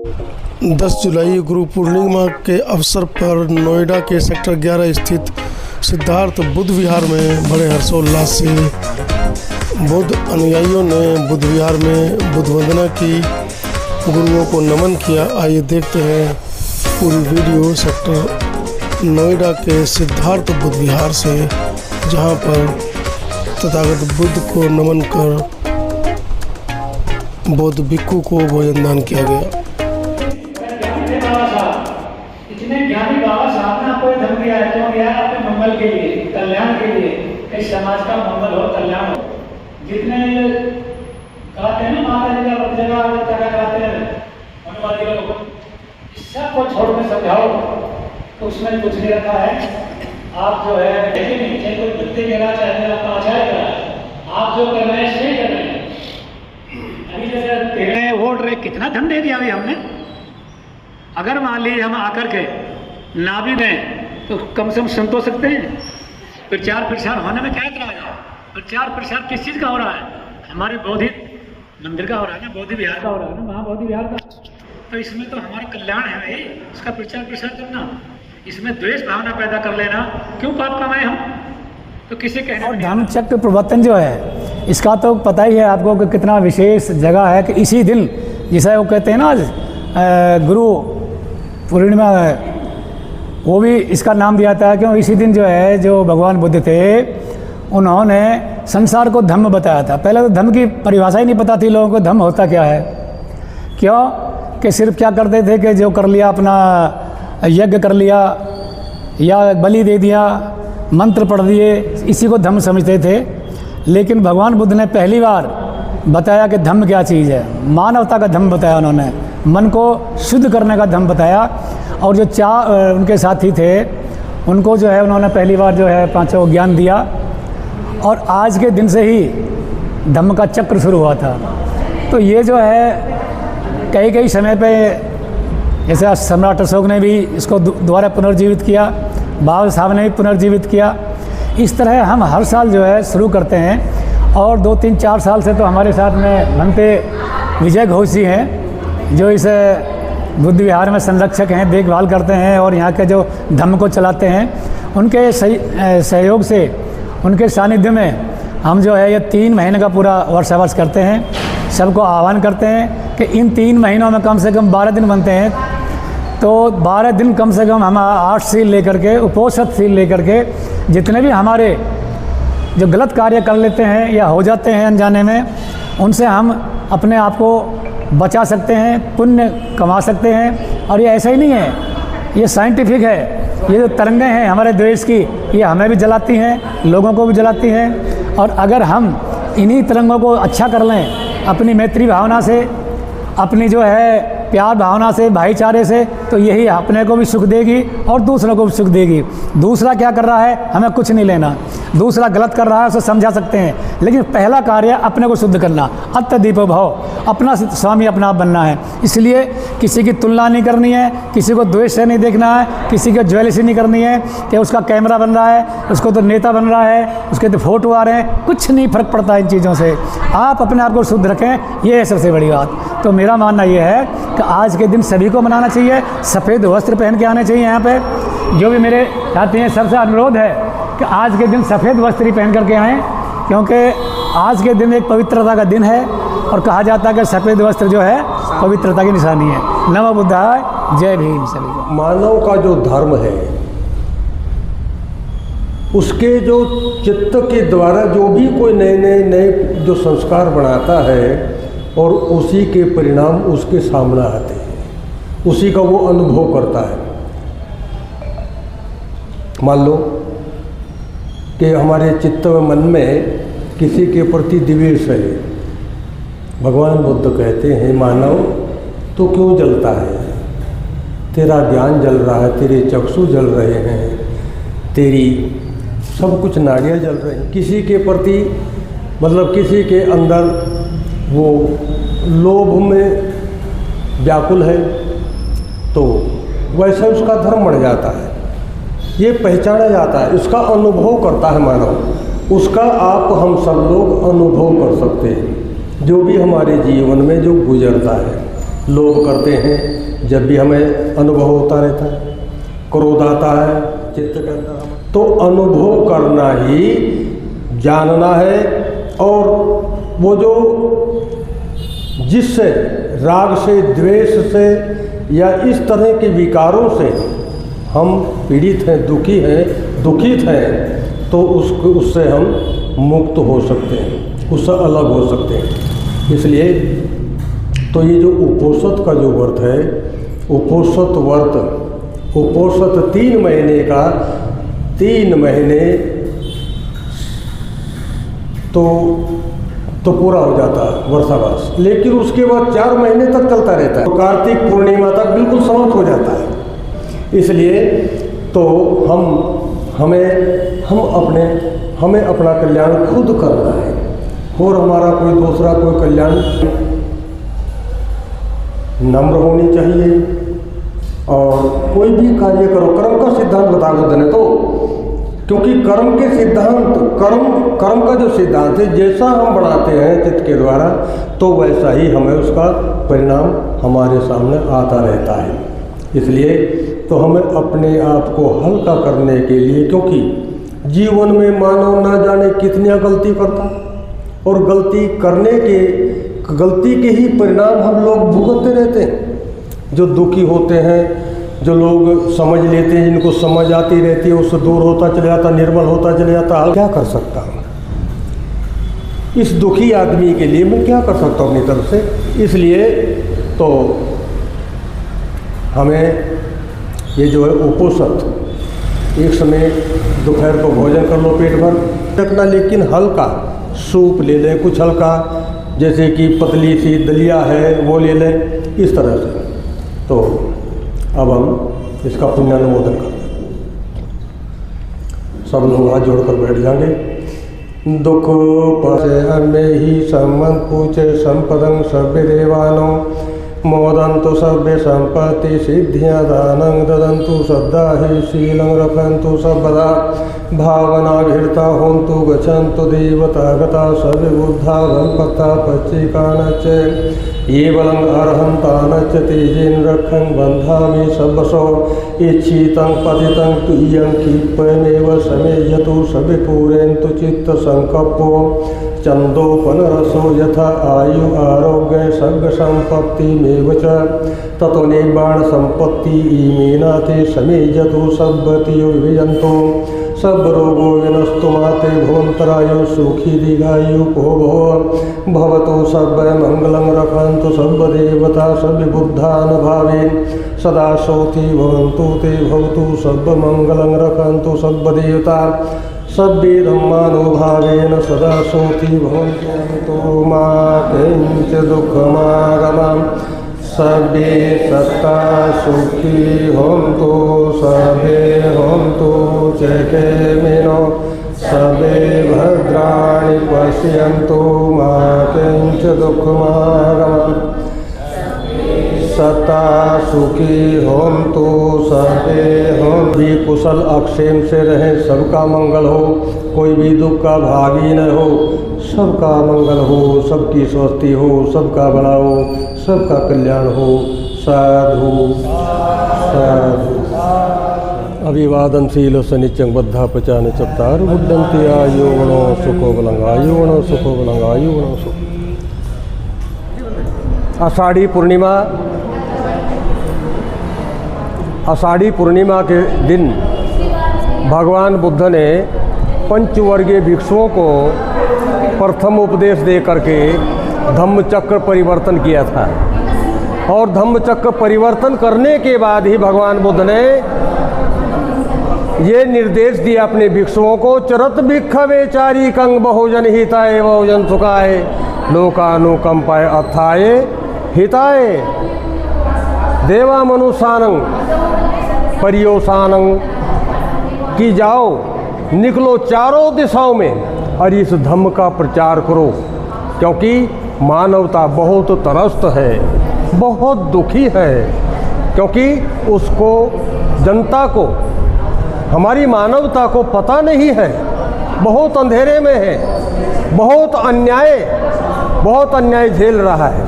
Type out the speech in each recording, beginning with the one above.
10 जुलाई गुरु पूर्णिमा के अवसर पर नोएडा के सेक्टर 11 स्थित सिद्धार्थ बुद्ध विहार में बड़े हर्षोल्लास से बुद्ध अनुयायियों ने बुद्ध विहार में बुद्ध वंदना की, गुरुओं को नमन किया। आइए देखते हैं पूरी वीडियो सेक्टर नोएडा के सिद्धार्थ बुद्ध विहार से, जहां पर तथागत बुद्ध को नमन कर बौद्ध भिक्षु को भोजन दान किया गया। इतने ज्ञानी बाबा साहब ने आपको धर्म दिया है, क्यों दिया है? आपके मंगल के लिए, कल्याण के लिए, इस समाज का मंगल हो, कल्याण हो। जितने कहते हैं ना माता जी का बदलेगा कहते हैं मनवादी लोग, इस सब को छोड़ के समझाओ तो उसमें कुछ नहीं रखा है। आप जो है देखिए नहीं, चाहे कोई बत्ती करा चाहे आपका आचार्य करा, आप जो कर रहे हैं सही कर रहे हैं। अभी जैसे तेरे वोट रहे, कितना धन दे दिया अभी हमने। अगर मान लीजिए हम आकर के ना भी दें तो कम से कम संतोष सकते हैं। प्रचार प्रसार होने में क्या इतना है? प्रचार प्रसार किस चीज़ का हो रहा है? हमारे बौद्ध मंदिर का हो रहा है ना, बौद्ध विहार का हो रहा है ना, वहाँ बौद्ध विहार का। तो इसमें तो हमारा कल्याण है भाई, इसका प्रचार प्रसार करना। इसमें द्वेष भावना पैदा कर लेना, क्यों पाप कमाए हम? तो किसी कहने और धम्म चक्र प्रवर्तन जो है, इसका तो पता ही है आपको कि कितना विशेष जगह है कि इसी दिन, जिसे वो कहते हैं ना आज गुरु पूर्णिमा है, वो भी इसका नाम दिया था क्यों? इसी दिन जो है, जो भगवान बुद्ध थे, उन्होंने संसार को धम्म बताया था। पहले तो धम्म की परिभाषा ही नहीं पता थी लोगों को, धम्म होता क्या है। क्यों कि सिर्फ क्या करते थे कि जो कर लिया, अपना यज्ञ कर लिया या बलि दे दिया, मंत्र पढ़ दिए, इसी को धम्म समझते थे। लेकिन भगवान बुद्ध ने पहली बार बताया कि धम्म क्या चीज़ है। मानवता का धम्म बताया उन्होंने, मन को शुद्ध करने का धम्म बताया। और जो उनके साथी थे, उनको जो है उन्होंने पहली बार जो है पांचों ज्ञान दिया। और आज के दिन से ही धम्म का चक्र शुरू हुआ था। तो ये जो है कई समय पे, जैसे सम्राट अशोक ने भी इसको दोबारा पुनर्जीवित किया, बाबा साहब ने भी पुनर्जीवित किया। इस तरह हम हर साल जो है शुरू करते हैं। और 2-3-4 साल से तो हमारे साथ में भंते विजय घोष जी हैं, जो इस बुद्ध विहार में संरक्षक हैं, देखभाल करते हैं और यहाँ के जो धम्म को चलाते हैं। उनके सहयोग से, उनके सानिध्य में हम जो है ये 3 महीने का पूरा वर्षावर्ष करते हैं। सबको आह्वान करते हैं कि इन 3 महीनों में कम से कम 12 दिन बनते हैं, तो 12 दिन कम से कम हम 8 सील लेकर के, उपोषित सील लेकर के, जितने भी हमारे जो गलत कार्य कर लेते हैं या हो जाते हैं अनजाने में, उनसे हम अपने आप को बचा सकते हैं, पुण्य कमा सकते हैं। और ये ऐसा ही नहीं है, ये साइंटिफिक है। ये जो तरंगें हैं हमारे देश की, ये हमें भी जलाती हैं, लोगों को भी जलाती हैं। और अगर हम इन्हीं तरंगों को अच्छा कर लें, अपनी मैत्री भावना से, अपनी जो है प्यार भावना से, भाईचारे से, तो यही अपने को भी सुख देगी और दूसरों को भी सुख देगी। दूसरा क्या कर रहा है, हमें कुछ नहीं लेना। दूसरा गलत कर रहा है, उसे समझा सकते हैं, लेकिन पहला कार्य अपने को शुद्ध करना, अत्यदीपो भव, अपना स्वामी अपना आप बनना है। इसलिए किसी की तुलना नहीं करनी है, किसी को द्वेष से नहीं देखना है, किसी को ज्वेलसी नहीं करनी है कि उसका कैमरा बन रहा है, उसको तो नेता बन रहा है, उसके तो फोटो आ रहे हैं, कुछ नहीं फर्क पड़ता इन चीज़ों से। आप अपने आप को शुद्ध रखें, ये है सबसे बड़ी बात। तो मेरा मानना ये है कि आज के दिन सभी को मनाना चाहिए, सफ़ेद वस्त्र पहन के आने चाहिए। यहाँ पे जो भी मेरे साथी हैं, सबसे अनुरोध है कि आज के दिन सफ़ेद वस्त्र ही पहन करके आएँ, क्योंकि आज के दिन एक पवित्रता का दिन है। और कहा जाता है कि सफ़ेद वस्त्र जो है पवित्रता की निशानी है। नमो बुद्धाय, जय भीम सभी को। मानव का जो धर्म है, उसके जो चित्त के द्वारा जो भी कोई नए जो संस्कार बनाता है, और उसी के परिणाम उसके सामने आते हैं, उसी का वो अनुभव करता है। मान लो कि हमारे चित्त में, मन में किसी के प्रति द्वेष है। भगवान बुद्ध कहते हैं, मानव तो क्यों जलता है? तेरा ज्ञान जल रहा है, तेरे चक्षु जल रहे हैं, तेरी सब कुछ नाड़ियाँ जल रही हैं। किसी के प्रति, मतलब किसी के अंदर वो लोभ में व्याकुल है, तो वैसे उसका धर्म बढ़ जाता है। ये पहचाना जाता है, इसका अनुभव करता है मानव। उसका आप हम सब लोग अनुभव कर सकते हैं, जो भी हमारे जीवन में जो गुजरता है। लोभ करते हैं, जब भी हमें अनुभव होता रहता है, क्रोध आता है चित्त के अंदर, तो अनुभव करना ही जानना है। और वो जो जिससे राग से, द्वेष से या इस तरह के विकारों से हम पीड़ित हैं, दुखी हैं, दुखित हैं, तो उससे हम मुक्त हो सकते हैं, उससे अलग हो सकते हैं। इसलिए तो ये जो उपोषित का जो व्रत है, उपोषित व्रत, उपोषित 3 महीने का, 3 महीने तो पूरा हो जाता है वर्षावास, लेकिन उसके बाद 4 महीने तक चलता रहता है, कार्तिक पूर्णिमा तक बिल्कुल समाप्त हो जाता है। इसलिए तो हमें अपना कल्याण खुद करना है, और हमारा कोई दूसरा कोई कल्याण, नम्र होनी चाहिए। और कोई भी कार्य करो, कर्म का सिद्धांत बता बुद्ध ने तो, क्योंकि कर्म के सिद्धांत, कर्म का जो सिद्धांत है, जैसा हम बढ़ाते हैं चित्त के द्वारा, तो वैसा ही हमें उसका परिणाम हमारे सामने आता रहता है। इसलिए तो हमें अपने आप को हल्का करने के लिए, क्योंकि जीवन में मानव ना जाने कितनी गलती करता, और गलती के ही परिणाम हम लोग भुगतते रहते हैं। जो दुखी होते हैं, जो लोग समझ लेते हैं, जिनको समझ आती रहती है, उससे दूर होता चले जाता, निर्मल होता चले जाता। क्या कर सकता हूँ इस दुखी आदमी के लिए, मैं क्या कर सकता हूँ अपनी तरफ से। इसलिए तो हमें ये जो है उपोषित, एक समय दोपहर को भोजन कर लो पेट भर रखना, लेकिन हल्का सूप ले लें, कुछ हल्का, जैसे कि पतली सी दलिया है वो ले लें, इस तरह से। तो अब हम इसका पुण्यानुमोदन करते हैं। सब लोग हाथ जोड़कर बैठ जाएंगे। दुख पसे हमें ही संबंध पूछे संपदं सभ्य देवानो मोदंतु सभ्य संपत्ति सिद्धियां दानं ददंतु श्रद्धा ही शीलं रखंतु सर्वदा भावना घृता होन्तु गच्छन्तु देवता गता सभ्य बुद्धा गणपता पच्चिकानच ये बलं अर्हन्तानच तेजेन रक्षं बन्धामि सर्वसो इच्छितं पतितं तुयं क्षिप्यमेव समेयतु सविपूरेन्तु चित्तसङ्कल्पो चन्दोपनरसो यथा आयु आरोग्य सर्गसम्पत्तिमेव च ततो निर्वाण सम्पत्ति इमेनाते समेयतु सब्बतियो विजन्तु सब रोगो विनस्तु माते भवन्तरायो सुखी दीर्घायु भो भवतु सब मंगलं रखन्तु सब देवता सब बुद्धान भावेन सदा शोति भवन्तु ते भवतु सब मंगलं रखन्तु सब देवता सभ्ये धम्मानुभावेन सदा शोति भवन्तु मा किंच दुःखमागमम् सभ्ये सत्ता सुखी होन्तु सभे होन्तु चेकेमिनो सभे भद्राणि पश्यन्तु मा किंच दुःखमागमम् सत्ता सुखी होन्तु सभे होन्तु भी कुशल अक्षेम से रहें, सबका मंगल हो, कोई भी दुख का भागी न हो, सबका मंगल हो, सबकी स्वस्थि हो, सबका भला हो, सबका कल्याण हो। साधु साधु। अभिवादनशील सनित्यं बद्धा पचान चत्तार बुद्धंति आयुवनो सुखो बलं आयुवनो सुखो बलं आयुवनो सुख। आषाढ़ी पूर्णिमा के दिन भगवान बुद्ध ने पंचवर्गीय भिक्षुओं को प्रथम उपदेश दे करके धम्मचक्र परिवर्तन किया था, और धम्मचक्र परिवर्तन करने के बाद ही भगवान बुद्ध ने ये निर्देश दिया अपने भिक्षुओं को, चरत भिक्षवे चारिकं बहुजन हिताय बहुजन सुखाय लोकानुकंपाय अर्थाय हिताय देवा मनुष्यानं परियोसानं की जाओ, निकलो चारों दिशाओं में और इस धम्म का प्रचार करो, क्योंकि मानवता बहुत त्रस्त है, बहुत दुखी है, क्योंकि उसको, जनता को, हमारी मानवता को पता नहीं है, बहुत अंधेरे में है, बहुत अन्याय झेल रहा है।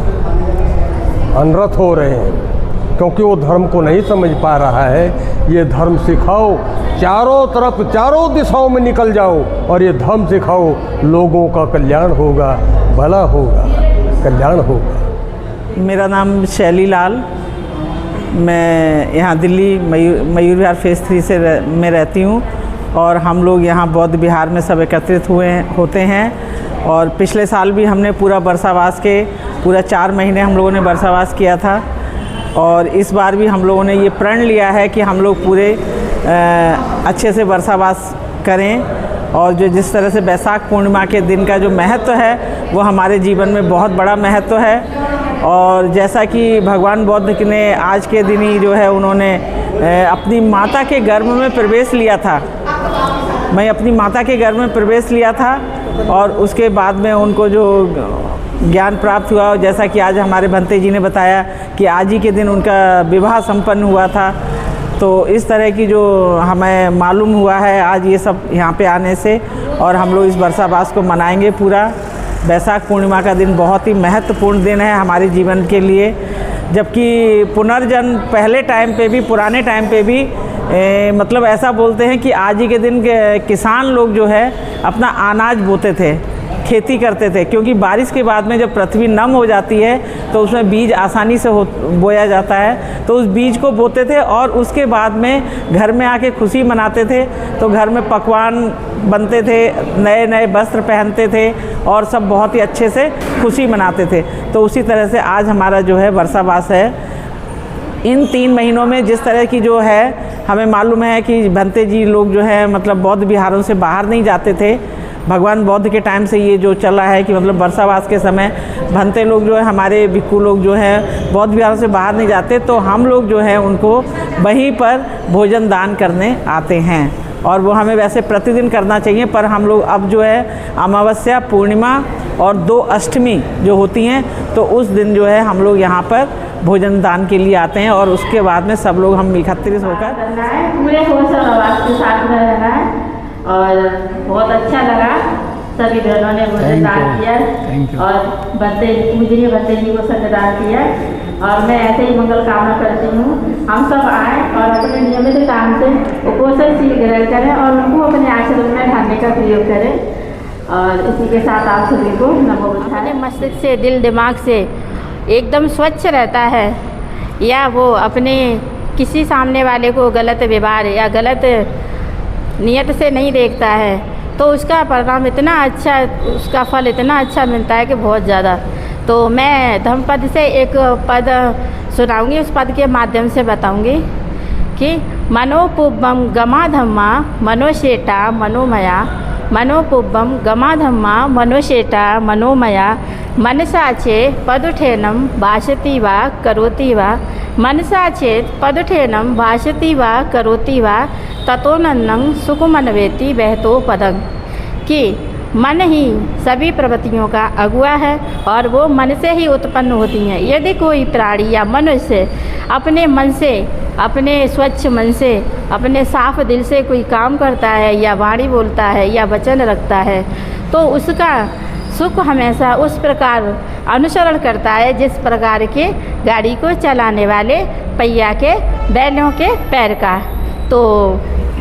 अनर्थ हो रहे हैं, क्योंकि वो धर्म को नहीं समझ पा रहा है। ये धर्म सिखाओ, चारों तरफ चारों दिशाओं में निकल जाओ और ये धर्म सिखाओ, लोगों का कल्याण होगा, भला होगा, कल्याण होगा। मेरा नाम शैली लाल, मैं यहाँ दिल्ली मयूर विहार फेज़ 3 में रहती हूँ और हम लोग यहाँ बौद्ध विहार में सब एकत्रित होते हैं। और पिछले साल भी हमने पूरा बरसावास के पूरा 4 महीने हम लोगों ने बरसावास किया था और इस बार भी हम लोगों ने ये प्रण लिया है कि हम लोग पूरे अच्छे से बरसावास करें। और जो जिस तरह से बैसाख पूर्णिमा के दिन का जो महत्व है वो हमारे जीवन में बहुत बड़ा महत्व है। और जैसा कि भगवान बुद्ध ने आज के दिन ही जो है उन्होंने अपनी माता के गर्भ में प्रवेश लिया था, मैं अपनी माता के गर्भ में प्रवेश लिया था और उसके बाद में उनको जो ज्ञान प्राप्त हुआ, जैसा कि आज हमारे भंते जी ने बताया कि आज ही के दिन उनका विवाह संपन्न हुआ था। तो इस तरह की जो हमें मालूम हुआ है आज ये सब यहाँ पे आने से, और हम लोग इस बरसावास को मनाएंगे पूरा। बैसाख पूर्णिमा का दिन बहुत ही महत्वपूर्ण दिन है हमारे जीवन के लिए, जबकि पुनर्जन्म पहले टाइम पे भी, पुराने टाइम पे भी मतलब ऐसा बोलते हैं कि आज ही के दिन किसान लोग जो है अपना अनाज बोते थे, खेती करते थे, क्योंकि बारिश के बाद में जब पृथ्वी नम हो जाती है तो उसमें बीज आसानी से बोया जाता है। तो उस बीज को बोते थे और उसके बाद में घर में आके खुशी मनाते थे। तो घर में पकवान बनते थे, नए नए वस्त्र पहनते थे और सब बहुत ही अच्छे से खुशी मनाते थे। तो उसी तरह से आज हमारा जो है बरसावास है। इन 3 महीनों में जिस तरह की जो है हमें मालूम है कि भंते जी लोग जो है मतलब बौद्ध विहारों से बाहर नहीं जाते थे। भगवान बुद्ध के टाइम से ये जो चला है कि मतलब बरसावास के समय भंते लोग जो है, हमारे भिक्खु लोग जो हैं बौद्ध विहारों से बाहर नहीं जाते, तो हम लोग जो है उनको वहीं पर भोजन दान करने आते हैं। और वो हमें वैसे प्रतिदिन करना चाहिए, पर हम लोग अब जो है अमावस्या, पूर्णिमा और 2 अष्टमी जो होती हैं तो उस दिन जो है हम लोग यहाँ पर भोजन दान के लिए आते हैं और उसके बाद में सब लोग हम एकत्रित होकर पूरे होश और आवाज़ के साथ में रहना है। और बहुत अच्छा लगा, सभी बहनों ने भोजन दान किया और पूजनीय भंते जी को संगदान किया। और मैं ऐसे ही मंगल कामना करती हूँ हम सब आएँ और अपने नियमित काम से उपोषण शील ग्रहण करें और उनको अपने आचरण में ढालने का प्रयोग करें। और इसी के साथ आप सभी को नमो बुद्धाय। अपने मस्तिष्क से, दिल दिमाग से एकदम स्वच्छ रहता है, या वो अपने किसी सामने वाले को गलत व्यवहार या गलत नियत से नहीं देखता है, तो उसका परिणाम इतना अच्छा, उसका फल इतना अच्छा मिलता है कि बहुत ज़्यादा। तो मैं धम्मपद से एक पद सुनाऊंगी, उस पद के माध्यम से बताऊंगी कि मनोपुब्बम गमा धम्मा मनोशेटा मनोमया, मनोपुब्बम गमा धम्मा मनोशेटा मनोमया, मनसा चेत् पदुठेनं भाषति वा करोति वा, मनसा चेत् पदुठेनं भाषति वा करोति वा, ततोऽनन्नं सुखमन्वेति बहतो पदं। कि मन ही सभी प्रवृत्तियों का अगुआ है और वो मन से ही उत्पन्न होती हैं। यदि कोई प्राणी या मनुष्य अपने मन से, अपने स्वच्छ मन से, अपने साफ दिल से कोई काम करता है या वाणी बोलता है या वचन रखता है, तो उसका सुख हमेशा उस प्रकार अनुसरण करता है जिस प्रकार के गाड़ी को चलाने वाले पहिया के बैलों के पैर का। तो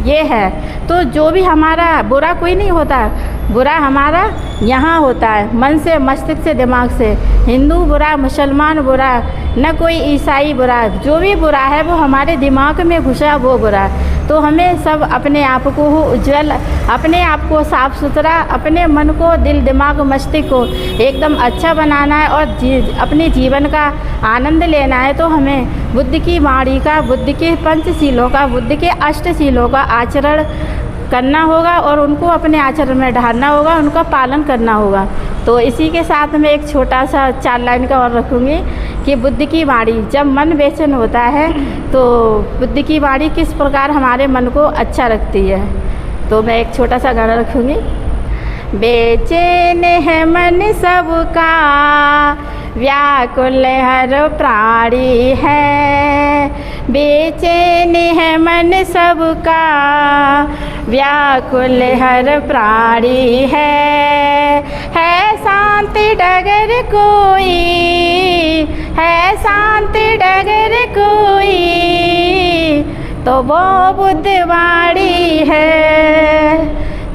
ये है, तो जो भी हमारा बुरा कोई नहीं होता, बुरा हमारा यहाँ होता है मन से, मस्तिष्क से, दिमाग से। हिंदू बुरा, मुसलमान बुरा, न कोई ईसाई बुरा, जो भी बुरा है वो हमारे दिमाग में घुसा वो बुरा। तो हमें सब अपने आप को उज्जवल, अपने आप को साफ़ सुथरा, अपने मन को, दिल दिमाग मस्तिष्क को एकदम अच्छा बनाना है और अपने जीवन का आनंद लेना है। तो हमें बुद्ध की वाणी का, बुद्ध के पंचशीलों का, बुद्ध के अष्टशीलों का आचरण करना होगा और उनको अपने आचरण में ढालना होगा, उनका पालन करना होगा। तो इसी के साथ में एक छोटा सा 4 लाइन का और रखूँगी कि बुद्ध की वाणी, जब मन बेचैन होता है तो बुद्ध की वाणी किस प्रकार हमारे मन को अच्छा रखती है। तो मैं एक छोटा सा गाना रखूँगी। बेचैन है मन सबका, व्याकुल हर प्राणी है, बेचैन है मन सबका, व्याकुल हर प्राणी है शांति डगर कोई, है शांति शांत डगर कोई तो वो बुद्धवाड़ी है,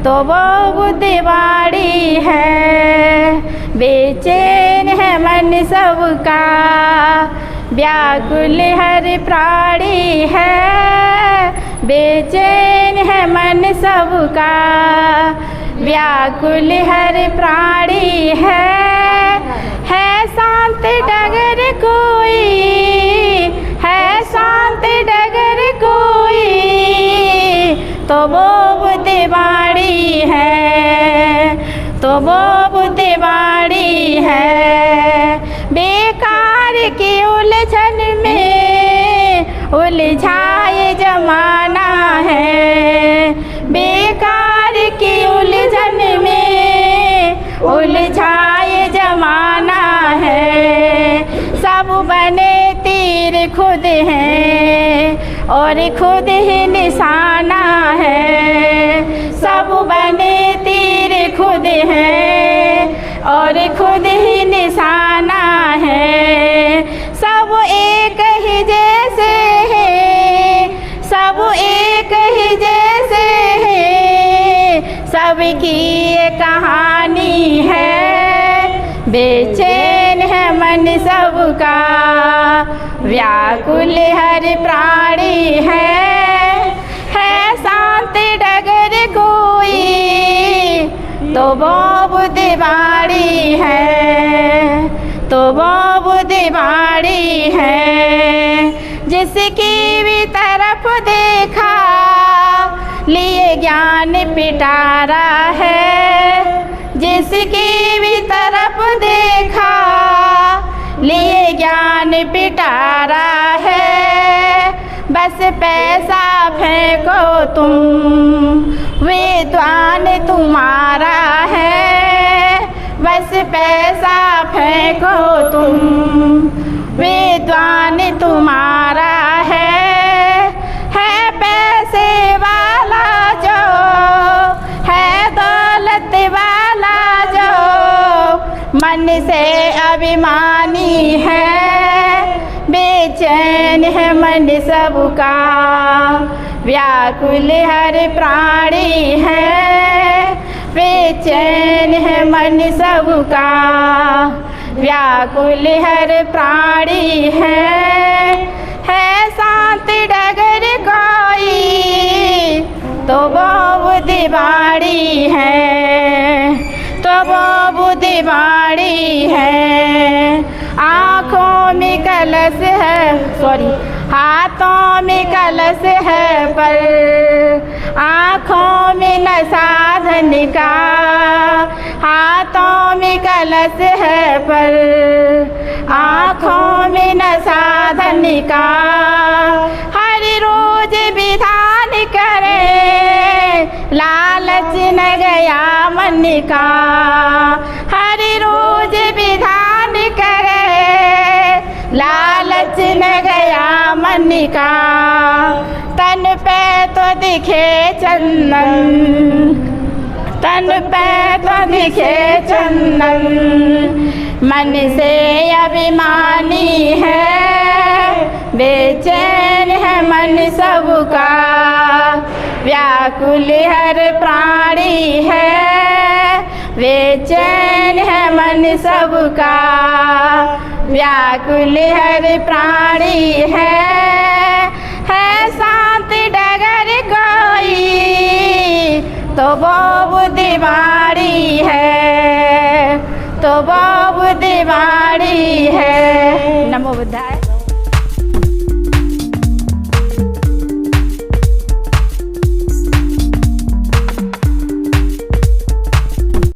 तो वो बुद्धवाड़ी है। बेचैन है मन सबका, व्याकुल हर प्राणी है। बेचैन है मन सबका, व्याकुल हर प्राणी है शांत डगर कोई, है शांत डगर कोई तो वो बुद्धवाड़ी है, तो वो बुद्धवाड़ी है। बेकार की उलझन में उलझाए जमाना है, बेकार की उलझन में उलझाए जमाना है। सब बने तीर खुद हैं और खुद ही निशाना है, सब बने तीर खुद हैं और खुद ही निशाना है। सब एक ही जैसे हैं, सब एक ही जैसे हैं, सबकी ये कहानी है। बेचैन है मन सबका, व्याकुल हर प्राणी है शांत डगर कोई तो वो बुद्धवाड़ी है, तो वो बुद्धवाड़ी है। जिसकी भी तरफ देखा लिए ज्ञान पिटारा है, जिसकी भी तरफ देखा लिए ज्ञान पिटारा है। बस पैसा फेंको तुम, विद्वान तुम्हारा है। बस पैसा फेंको तुम, विद्वान तुम्हारा है पैसे वाला जो है, दौलत वाला जो मन से अभिमानी है। बेचैन है मन सबका, व्याकुल हर प्राणी है। बेचैन है मन सबका, व्याकुल हर प्राणी है शांत डगर कोई तो वो बुद्धवाड़ी है, तो वो बुद्धवाड़ी है। आँखों में कलश है, सॉरी, हाथों में कलश है पर आँखों में न साधन का। हाथों में कलश है पर आँखों में न साधन का। हर रोज विधान करे, लालच न गया मन का। हर रोज विधान करे, लालच न गया मन का। तन पे तो दिखे चंदन, तन पे तो दिखे चंदन, मन से अभिमानी है। बेचैन है मन सबका, व्याकुल हर प्राणी है। बेचैन है मन सबका, व्याकुल हर प्राणी है शांत डगर कोई तो वो बुद्धवाड़ी है, तो वो बुद्धवाड़ी है। नमो बुद्धाय।